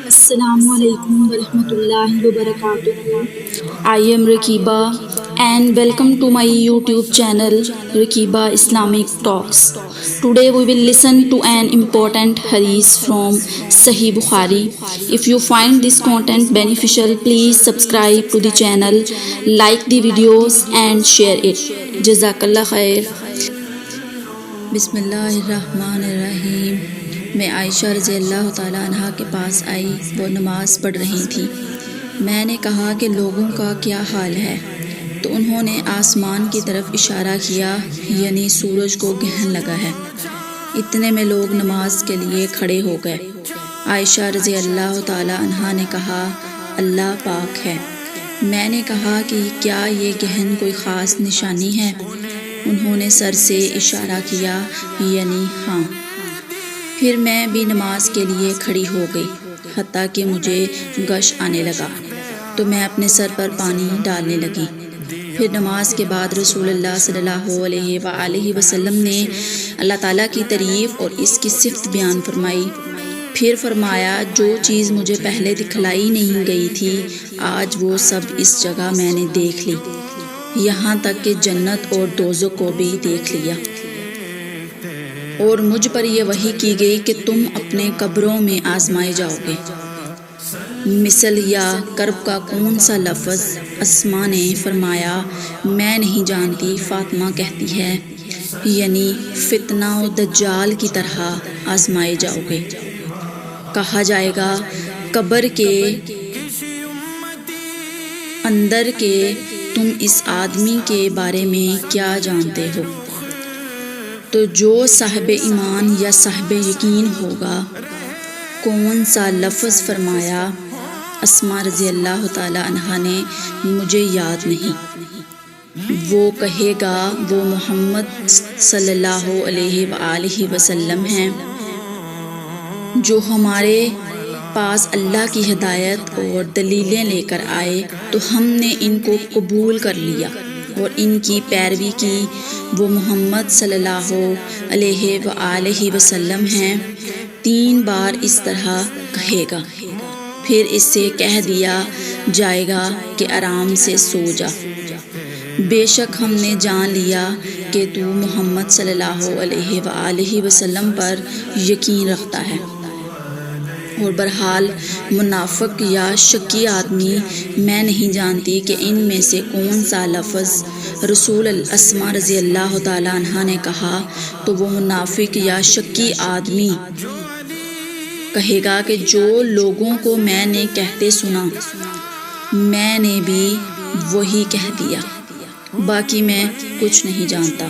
Assalamu alaikum warahmatullahi wabarakatuh. I am Rakiba and welcome to my YouTube channel Rakiba Islamic Talks. Today we will listen to an important hadith from Sahih Bukhari. If you find this content beneficial, please subscribe to the channel, like the videos and share it. Jazakallah khair. बिस्मिल्लाहिर्रहमानिर्रहीम। मैं आयशा रज़ी अल्लाह ताला अन्हा के पास आई। वो नमाज़ पढ़ रही थी। मैंने कहा कि लोगों का क्या हाल है, तो उन्होंने आसमान की तरफ इशारा किया, यानी सूरज को ग्रहण लगा है। इतने में लोग नमाज के लिए खड़े हो गए। आयशा रज़ी अल्लाह ताला अन्हा ने कहा, अल्लाह पाक है। मैंने कहा कि क्या ये ग्रहण कोई ख़ास निशानी है? उन्होंने सर से इशारा किया, यानी हाँ। फिर मैं भी नमाज के लिए खड़ी हो गई, हत्ता कि मुझे गश आने लगा तो मैं अपने सर पर पानी डालने लगी। फिर नमाज के बाद रसूलुल्लाह सल्लल्लाहु अलैहि वसल्लम ने अल्लाह ताला की तारीफ़ और इसकी सिफ़त बयान फरमाई। फिर फरमाया, जो चीज़ मुझे पहले दिखलाई नहीं गई थी, आज वो सब इस जगह मैंने देख ली, यहाँ तक कि जन्नत और दोज़ख को भी देख लिया। और मुझ पर यह वही की गई कि तुम अपने कब्रों में आजमाए जाओगे। मिसल या कर्ब का कौन सा लफ्ज़? अस्मा ने फरमाया, मैं नहीं जानती। फातिमा कहती है, यानी फितना और दज्जाल की तरह आजमाए जाओगे। कहा जाएगा, कब्र के अंदर के तुम इस आदमी के बारे में क्या जानते हो? तो जो साहिब ईमान या साहिब यकीन होगा। कौन सा लफ्ज़ फरमाया? अस्मा रज़ी अल्लाह ताला अन्हा ने, मुझे याद नहीं। वो कहेगा, वो मोहम्मद सल्लल्लाहु अलैहि वसल्लम हैं, जो हमारे पास अल्लाह की हिदायत और दलीलें लेकर आए तो हमने इनको कबूल कर लिया और इनकी पैरवी की। वो मोहम्मद सल्लल्लाहु अलैहि वसल्लम हैं। 3 बार इस तरह कहेगा। फिर इससे कह दिया जाएगा कि आराम से सो जा। बेशक हमने जान लिया कि तू मोहम्मद सल्लल्लाहु अलैहि वसल्लम पर यकीन रखता है। और बहरहाल मुनाफिक या शक्की आदमी, मैं नहीं जानती कि इनमें से कौन सा लफ्ज़ रसूल अस्मा रज़ी अल्लाह ताला अन्हा ने कहा, तो वो मुनाफिक या शक्की आदमी कहेगा कि जो लोगों को मैंने कहते सुना, मैंने भी वही कह दिया, बाकी मैं कुछ नहीं जानता।